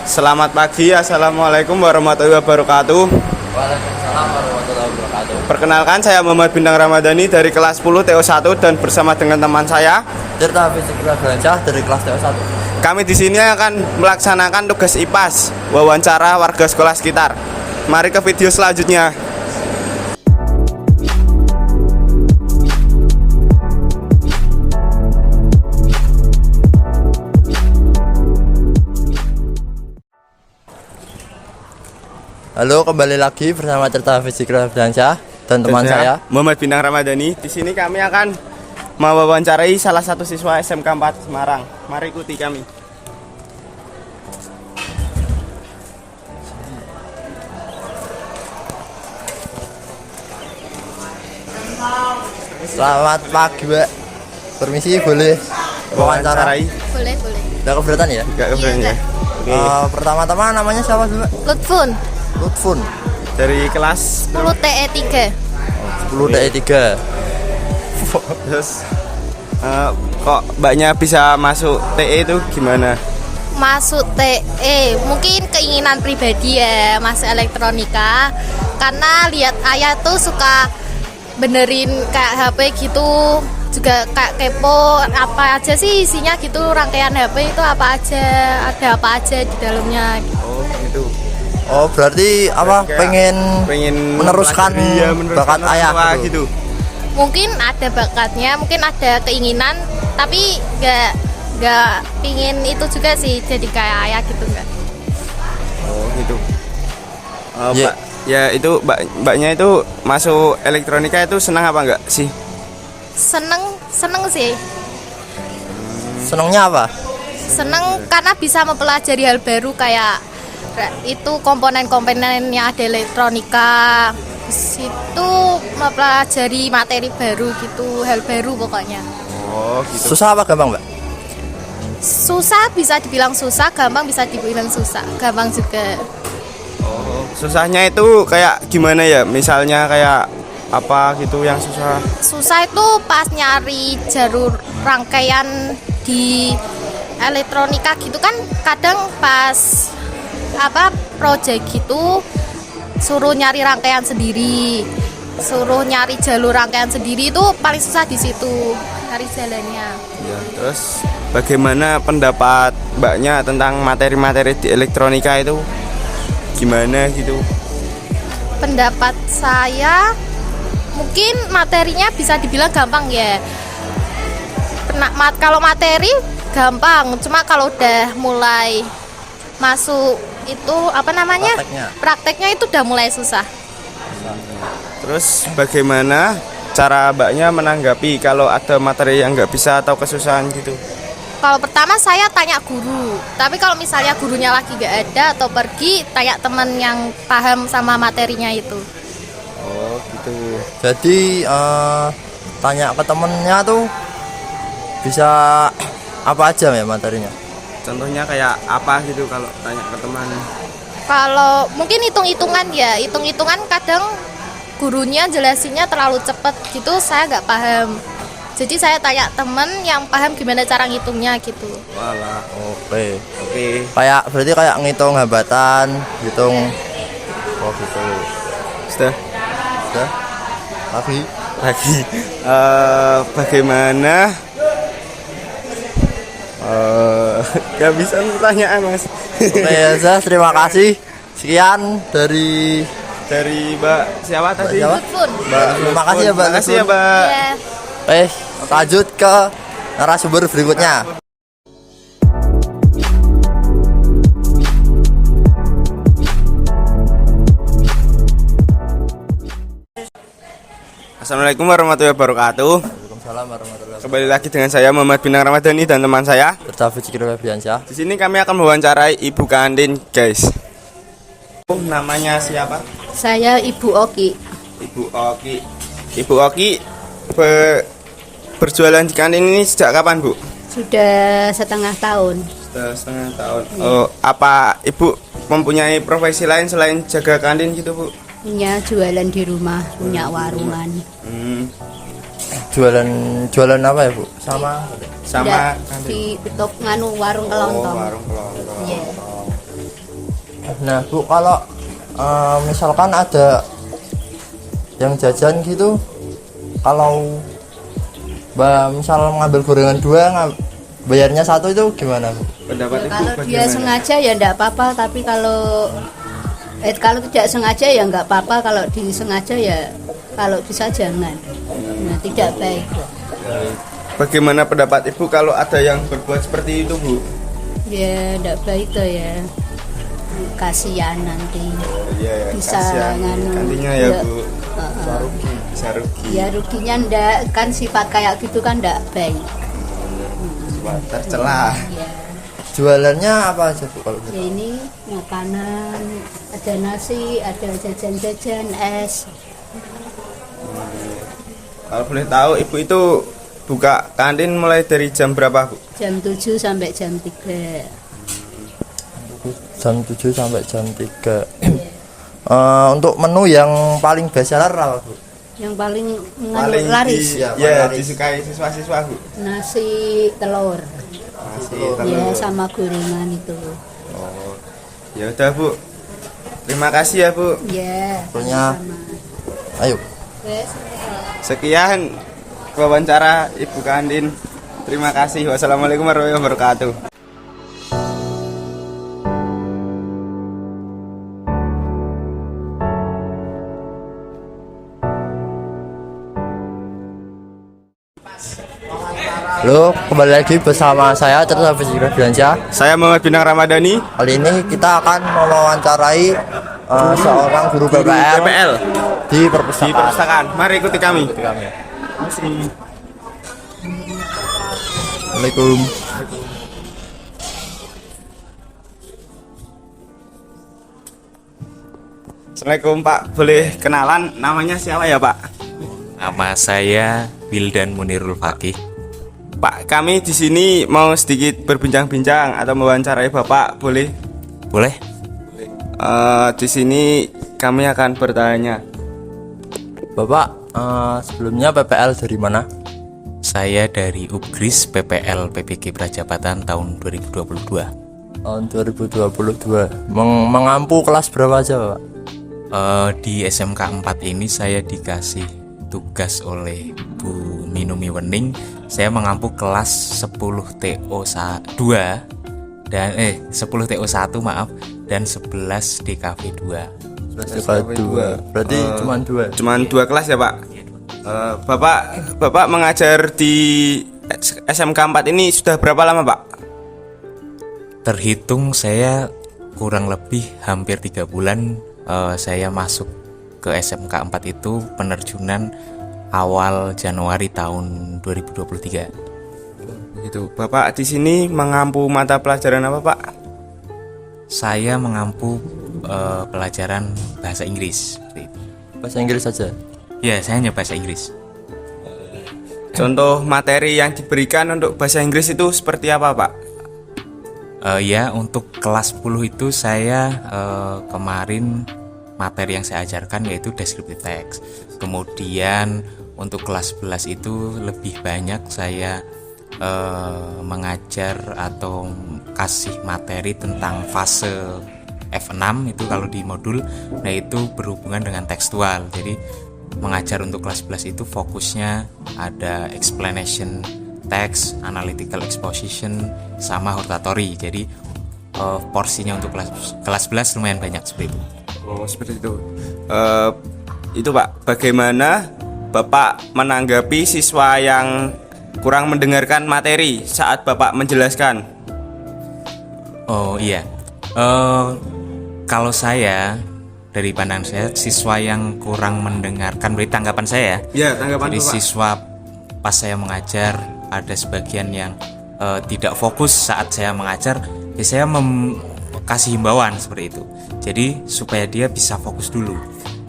Selamat pagi, assalamualaikum warahmatullahi wabarakatuh. Waalaikumsalam warahmatullahi wabarakatuh. Perkenalkan, saya Muhammad Bintang Ramadhani dari kelas 10 TO1 dan bersama dengan teman saya Tirta Fisik Ragansyah dari kelas TO1. kami di sini akan melaksanakan tugas IPAS, wawancara warga sekolah sekitar. Mari ke video selanjutnya. Halo, kembali lagi bersama Tirta Fisik Ragansyah dan teman saya Muhammad Bintang Ramadhani. Di sini kami akan mewawancarai salah satu siswa SMK 4 Semarang. Mari ikuti kami. Selamat pagi, Mbak. Permisi, boleh wawancara? Boleh. Nggak keberatan ya? Enggak keberanian ya. Pertama-tama namanya siapa dulu, Mbak? Lutfun, Lutfun. Dari kelas 10 TE3. 10 DE3. terus kok mbaknya bisa masuk TE itu gimana? Masuk TE, mungkin keinginan pribadi ya, masuk elektronika. Karena lihat ayah tuh suka benerin kayak HP gitu, juga kayak kepo apa aja sih isinya gitu, rangkaian HP itu apa aja, ada apa aja di dalamnya gitu. Oh gitu. Oh, berarti apa? Kayak Pengen meneruskan bakat ayah gitu. Mungkin ada bakatnya, mungkin ada keinginan, tapi nggak pingin itu juga sih jadi kayak ayah gitu enggak. Oh gitu. Ya. Mbak, ya itu mbaknya itu masuk elektronika itu senang apa enggak sih? Seneng sih. Senangnya apa? Seneng karena bisa mempelajari hal baru kayak itu komponen-komponen yang ada elektronika. Terus itu mempelajari materi baru gitu, hal baru pokoknya. Oh gitu. Susah apa gampang, Mbak? Susah bisa dibilang susah, gampang bisa dibilang susah. Gampang juga. Oh, susahnya itu kayak gimana ya? Misalnya kayak apa gitu yang susah? Susah itu pas nyari jalur rangkaian di elektronika gitu kan, kadang pas project gitu suruh nyari rangkaian sendiri, suruh nyari jalur rangkaian sendiri, itu paling susah di situ cari jalannya. Ya, terus bagaimana pendapat mbaknya tentang materi-materi di elektronika itu gimana gitu? Pendapat saya mungkin materinya bisa dibilang gampang ya. Kalau materi gampang, cuma kalau udah mulai masuk itu prakteknya itu udah mulai susah. Terus bagaimana cara mbaknya menanggapi kalau ada materi yang nggak bisa atau kesusahan gitu? Kalau pertama saya tanya guru, tapi kalau misalnya gurunya lagi nggak ada atau pergi, tanya teman yang paham sama materinya itu. Oh gitu. Jadi tanya ke temennya tuh bisa apa aja ya materinya? Contohnya kayak apa gitu kalau tanya ke teman? Kalau mungkin hitung-hitungan ya, hitung-hitungan kadang gurunya jelasinnya terlalu cepat gitu, saya nggak paham. Jadi saya tanya temen yang paham gimana cara ngitungnya gitu. Walah. Oke. Oke. Berarti kayak ngitung hambatan, hitung. Oh gitu. Sudah. Lagi. Bagaimana? Gak bisa pertanyaan mas. Oke ya, terima kasih. Sekian dari Mbak siapa tadi? siapa? Lutfun. Terima kasih ya, Mbak. Terima kasih ya Mbak. Ya. Lanjut ke narasumber berikutnya. Assalamualaikum warahmatullahi wabarakatuh. Waalaikumsalam warahmatullahi wabarakatuh. Kembali lagi dengan saya Muhammad Bintang Ramadhani dan teman saya. Tirta Fisik Ragansyah. Di sini kami akan mewawancarai Ibu Kantin, guys. Namanya siapa? Saya Ibu Oki. Ibu Oki. Ibu Oki berjualan di kantin ini sejak kapan, Bu? Sudah setengah tahun. Sudah setengah tahun. Oh, apa Ibu mempunyai profesi lain selain jaga kantin gitu, Bu? Punya jualan di rumah, punya warungan. Jualan apa ya, Bu? Sama Nggak, kantin. di tutup nganu warung Oh, kelontong. warung kelontong. Iya. Nah Bu, kalau misalkan ada yang jajan gitu, kalau Mbak misal ngambil gorengan 2, bayarnya 1 itu gimana Bu? Pendapat Ibu Kalau dia bagaimana? sengaja ya enggak apa-apa, tapi kalau tidak sengaja ya enggak apa-apa, kalau disengaja ya kalau bisa jangan. Nah, tidak baik. Bagaimana pendapat Ibu kalau ada yang berbuat seperti itu, Bu? Ya enggak baik tuh ya. Kasihan nanti. Iya ya, Bisa kasihan nganu. gantinya ya, Ya. Bu. Bisa rugi. Ya ruginya ndak, kan sifat kayak gitu kan ndak baik. Wah, tercela. Ya. Jualannya apa aja Bu kalau gitu? Ya ini makanan, ada nasi, ada jajan-jajan, es. Kalau boleh tahu Ibu itu buka kantin mulai dari jam berapa, Bu? Jam 7 sampai jam 3. Jam 7 sampai jam 3. Untuk menu yang paling best seller apa Bu? Yang paling Paling laris, di, Ya, ya, laris. disukai siswa-siswa, Bu. nasi telur. Nasi Ya, telur. sama gorengan itu. Oh. Ya udah, Bu. Terima kasih ya, Bu. Ya, Punya. sama-sama. Ayo. Wes. Sekian wawancara Ibu Kantin. Terima kasih. Wassalamualaikum warahmatullahi wabarakatuh. Halo, kembali lagi bersama saya Cerita Fisika Belanja. Saya Muhammad Binang Ramadhani, Kali ini kita akan mewawancarai seorang guru PPL PPL di di perpustakaan. perpustakaan. Mari ikuti kami. Assalamualaikum. Assalamualaikum, Pak. Boleh kenalan namanya siapa ya, Pak? Nama saya Wildan Munirul Fakih. Pak, kami di sini mau sedikit berbincang-bincang atau mewawancarai Bapak, boleh? Boleh? Di sini kami akan bertanya. Bapak, sebelumnya PPL dari mana? Saya dari Ubgris PPL PPG Prajabatan tahun 2022. Tahun 2022. Mengampu kelas berapa aja, Bapak? Di SMK 4 ini saya dikasih tugas oleh Bu Minumi Wening. Saya mengampu kelas 10 TO2 dan 10 TO1 maaf, dan 11 DKV 2. Dua. Berarti cuma 2. Cuman 2 kelas ya, Pak? Bapak mengajar di SMK 4 ini sudah berapa lama, Pak? Terhitung saya kurang lebih hampir 3 bulan. Saya masuk ke SMK 4 itu penerjunan awal Januari tahun 2023. Begitu. Bapak di sini mengampu mata pelajaran apa, Pak? Saya mengampu pelajaran bahasa Inggris. Seperti itu. Bahasa Inggris saja. Ya, saya hanya bahasa Inggris. Contoh materi yang diberikan untuk bahasa Inggris itu seperti apa, Pak? Ya, untuk kelas 10 itu saya kemarin materi yang saya ajarkan yaitu descriptive text. Kemudian untuk kelas 11 itu lebih banyak saya mengajar atau kasih materi tentang fase F6 itu kalau di modul. Nah, itu berhubungan dengan tekstual. Jadi mengajar untuk kelas 11 itu fokusnya ada explanation text, analytical exposition, sama hortatory. Jadi porsinya untuk kelas 11 lumayan banyak seperti itu. Oh, seperti itu. Itu, Pak, bagaimana Bapak menanggapi siswa yang kurang mendengarkan materi saat Bapak menjelaskan? Oh iya, kalau saya dari pandangan saya, siswa yang kurang mendengarkan, beri tanggapan saya. Ya, tanggapan Jadi Bapak. siswa pas saya mengajar ada sebagian yang tidak fokus saat saya mengajar. Ya, saya kasih himbauan seperti itu. Jadi supaya dia bisa fokus dulu.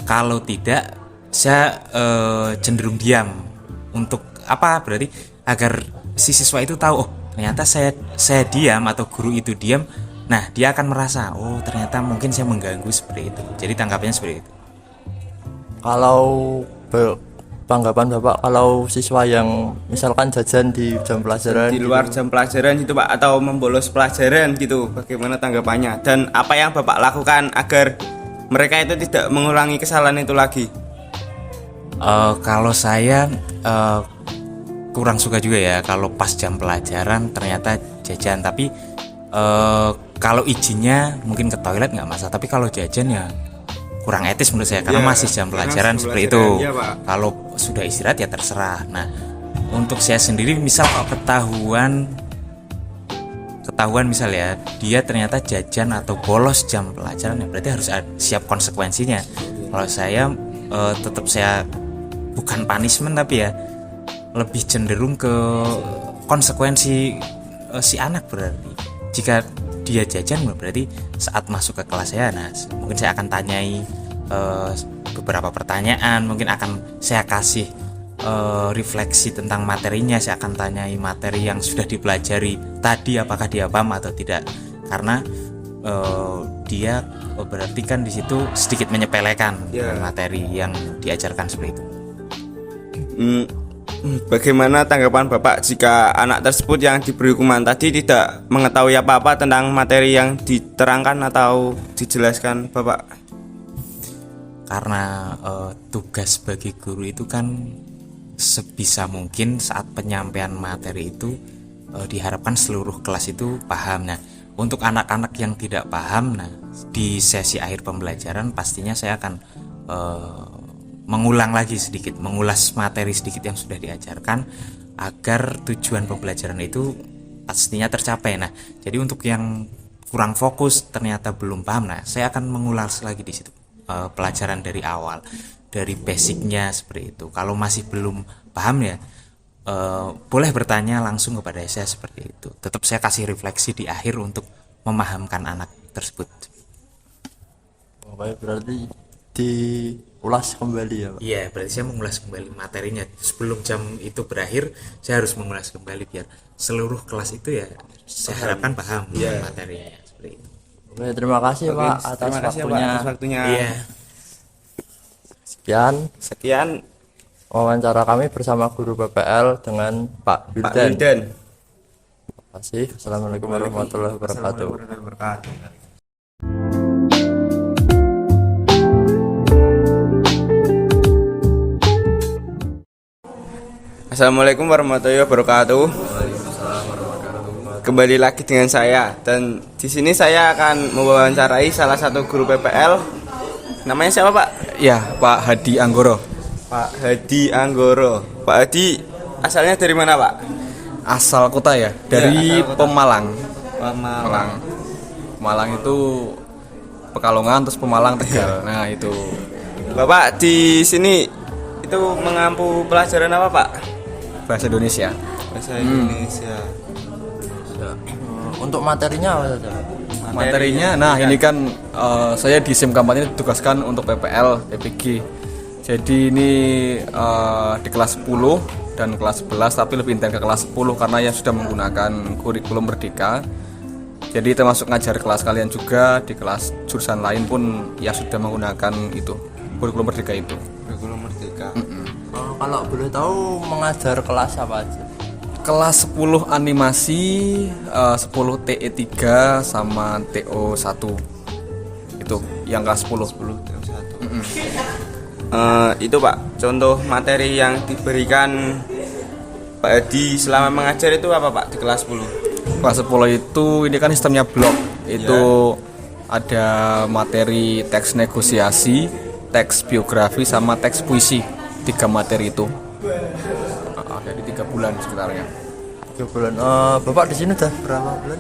Kalau tidak, saya cenderung diam. Untuk apa? Berarti agar si siswa itu tahu, oh ternyata saya diam atau guru itu diam. Nah, dia akan merasa, oh ternyata mungkin saya mengganggu seperti itu. Jadi tanggapannya seperti itu. Kalau tanggapan Bapak kalau siswa yang misalkan jajan di jam pelajaran Di luar jam pelajaran gitu Pak, atau membolos pelajaran gitu, bagaimana tanggapannya? Dan apa yang Bapak lakukan agar mereka itu tidak mengulangi kesalahan itu lagi? Kalau saya kurang suka juga ya kalau pas jam pelajaran ternyata jajan. Tapi kalau izinnya mungkin ke toilet nggak masalah. Tapi kalau jajan ya kurang etis menurut saya karena Iya, masih jam karena pelajaran masih seperti pelajaran, itu. iya, Pak. Kalau sudah istirahat ya terserah. Nah, untuk saya sendiri misal kalau ketahuan misal ya dia ternyata jajan atau bolos jam pelajaran ya berarti harus siap konsekuensinya. Kalau saya tetap saya bukan punishment tapi ya lebih cenderung ke konsekuensi si anak. Berarti jika dia jajan berarti saat masuk ke kelas saya, nah mungkin saya akan tanyai beberapa pertanyaan, mungkin akan saya kasih refleksi tentang materinya. Saya akan tanyai materi yang sudah dipelajari tadi apakah dia paham atau tidak, karena dia berarti kan di situ sedikit menyepelekan materi yang diajarkan seperti itu. Bagaimana tanggapan Bapak jika anak tersebut yang diberi hukuman tadi tidak mengetahui apa-apa tentang materi yang diterangkan atau dijelaskan Bapak? Karena tugas bagi guru itu kan sebisa mungkin saat penyampaian materi itu diharapkan seluruh kelas itu paham. Nah, untuk anak-anak yang tidak paham, nah di sesi akhir pembelajaran pastinya saya akan mengulang lagi sedikit, mengulas materi sedikit yang sudah diajarkan agar tujuan pembelajaran itu pastinya tercapai. Nah, jadi untuk yang kurang fokus ternyata belum paham, nah saya akan mengulas lagi di situ pelajaran dari awal, dari basicnya seperti itu. Kalau masih belum paham ya boleh bertanya langsung kepada saya seperti itu. Tetap saya kasih refleksi di akhir untuk memahamkan anak tersebut. Oke, berarti diulas kembali ya Pak? Iya, berarti saya mengulas kembali materinya. Sebelum jam itu berakhir, saya harus mengulas kembali biar seluruh kelas itu ya saya harapkan paham materinya seperti itu. Oke, terima kasih Pak atas Terima kasih, Pak, waktunya. atas waktunya. Iya. Sekian Wawancara kami bersama guru PPL dengan Pak Pak Wildan. Wildan. Terima kasih. Assalamualaikum warahmatullahi wabarakatuh. Assalamualaikum warahmatullahi wabarakatuh. Kembali lagi dengan saya, dan di sini saya akan mewawancarai salah satu guru PPL. Namanya siapa Pak? Ya, Pak Hadi Anggoro. Pak Hadi Anggoro. Pak Hadi asalnya dari mana Pak? Asal kota ya, dari asal kota. Pemalang. Malang. Pemalang itu Pekalongan, terus Pemalang, Tegal. Nah, itu. Bapak di sini itu mengampu pelajaran apa Pak? Bahasa Indonesia. Bahasa Indonesia. Untuk materinya apa saja? Materinya, nah ini kan saya di SIM kampanye ini ditugaskan untuk PPL, PPG. Jadi ini di kelas 10 dan kelas 11, tapi lebih intens ke kelas 10 karena yang sudah menggunakan kurikulum Merdeka. Jadi termasuk ngajar kelas kalian juga, di kelas jurusan lain pun yang sudah menggunakan itu kurikulum Merdeka itu. Kurikulum Merdeka. Kalau boleh tahu mengajar kelas apa aja? Kelas 10 animasi, 10 TE3 sama TO1. Itu yang kelas 10. Itu Pak, contoh materi yang diberikan Pak Hadi selama mengajar itu apa Pak di kelas 10? Kelas 10 itu ini kan sistemnya blok. Itu ada materi teks negosiasi, teks biografi sama teks puisi. 3 materi itu. Dari 3 bulan sekitarnya. 3 bulan. Bapak di sini udah berapa bulan?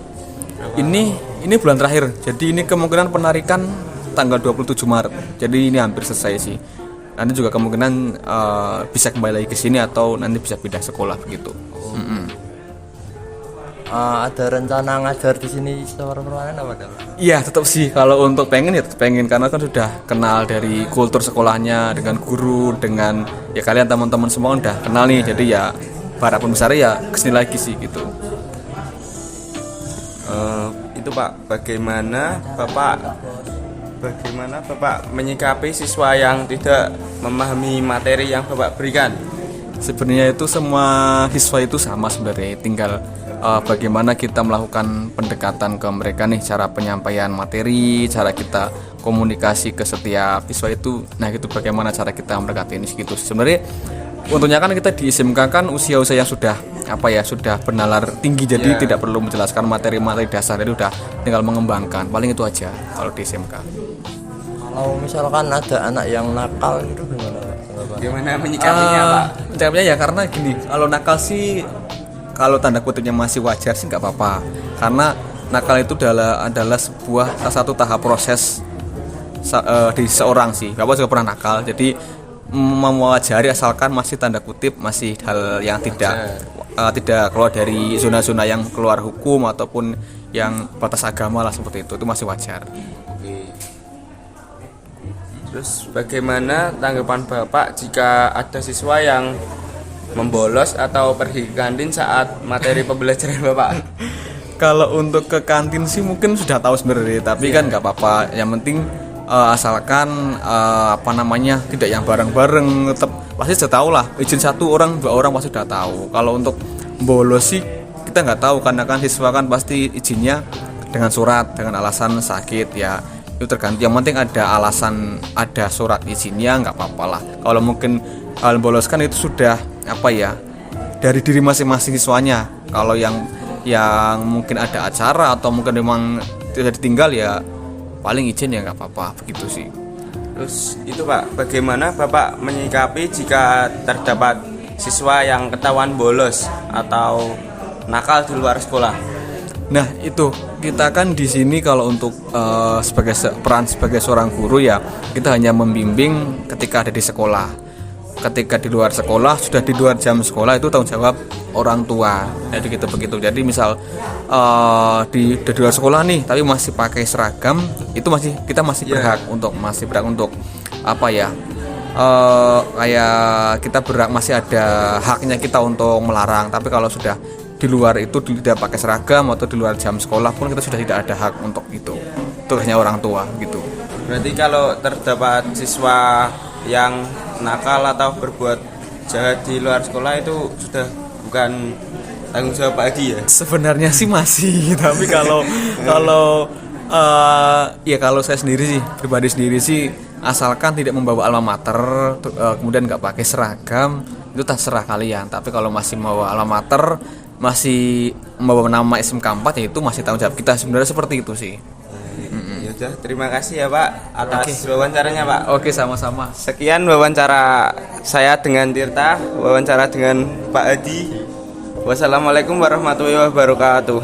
Ini bulan terakhir. Jadi ini kemungkinan penarikan tanggal 27 Maret. Jadi ini hampir selesai sih. Nanti juga kemungkinan bisa kembali lagi ke sini atau nanti bisa pindah sekolah begitu. Ada rencana ngajar di sini secara permanen apa enggak? Iya, tetap sih kalau untuk pengen ya tetap pengen karena kan sudah kenal dari kultur sekolahnya dengan guru, dengan ya kalian teman-teman semua udah kenal nih. Jadi ya harapan besar ya kesini lagi sih gitu. Itu Pak, bagaimana Bapak bagaimana Bapak menyikapi siswa yang tidak memahami materi yang Bapak berikan? Sebenarnya itu semua siswa itu sama sebenarnya, tinggal bagaimana kita melakukan pendekatan ke mereka nih, cara penyampaian materi, cara kita komunikasi ke setiap siswa itu. Nah, itu bagaimana cara kita mendekati ini gitu. Sebenarnya untungnya kan kita di SMK kan usia-usia yang sudah sudah bernalar tinggi, jadi tidak perlu menjelaskan materi-materi dasar, itu udah tinggal mengembangkan. Paling itu aja kalau di SMK. Kalau misalkan ada anak yang nakal itu gimana Pak? Gimana menyikapinya Pak? Menyikapinya ya karena gini, kalau nakal sih kalau tanda kutipnya masih wajar sih nggak apa-apa, karena nakal itu adalah salah satu tahap proses di seorang sih. Bapak juga pernah nakal, jadi mewajari asalkan masih tanda kutip masih hal yang tidak keluar dari zona-zona yang keluar hukum ataupun yang batas agama lah, seperti itu masih wajar. Oke. Terus bagaimana tanggapan Bapak jika ada siswa yang membolos atau pergi ke kantin saat materi pembelajaran Bapak? Kalau untuk ke kantin sih mungkin sudah tahu sebenarnya, tapi kan nggak apa-apa. Yang penting asalkan tidak yang bareng-bareng, tetap pasti sudah tahu lah. Izin 1 orang 2 orang pasti sudah tahu. Kalau untuk bolos sih kita nggak tahu, karena kan siswa kan pasti izinnya dengan surat, dengan alasan sakit ya. Itu tergantung. Yang penting ada alasan, ada surat izinnya, nggak apa-apa lah. Kalau mungkin hal bolos kan itu sudah dari diri masing-masing siswanya. Kalau yang mungkin ada acara atau mungkin memang tidak ditinggal ya paling izin ya nggak apa-apa, begitu sih. Terus itu Pak, bagaimana Bapak menyikapi jika terdapat siswa yang ketahuan bolos atau nakal di luar sekolah? Nah, itu kita kan di sini kalau untuk peran sebagai seorang guru ya, kita hanya membimbing ketika ada di sekolah. Ketika di luar sekolah, sudah di luar jam sekolah, itu tanggung jawab orang tua. Jadi begitu. Jadi misal di luar sekolah nih, tapi masih pakai seragam, itu kita masih berhak untuk kayak kita berhak, masih ada haknya kita untuk melarang. Tapi kalau sudah di luar itu tidak pakai seragam atau di luar jam sekolah pun kita sudah tidak ada hak untuk itu. Itu hanya orang tua gitu. Berarti kalau terdapat siswa yang nakal atau berbuat jahat di luar sekolah itu sudah bukan tanggung jawab lagi ya? Sebenarnya sih masih, tapi kalau saya sendiri sih, pribadi sendiri sih, asalkan tidak membawa alma mater, kemudian nggak pakai seragam, itu terserah kalian. Tapi kalau masih membawa alma mater, masih membawa nama SMK 4, ya itu masih tanggung jawab kita. Sebenarnya seperti itu sih. Ya udah, terima kasih ya Pak atas wawancaranya Pak. Oke, sama-sama. Sekian wawancara saya dengan Tirta, wawancara dengan Pak Adi. Wassalamualaikum warahmatullahi wabarakatuh.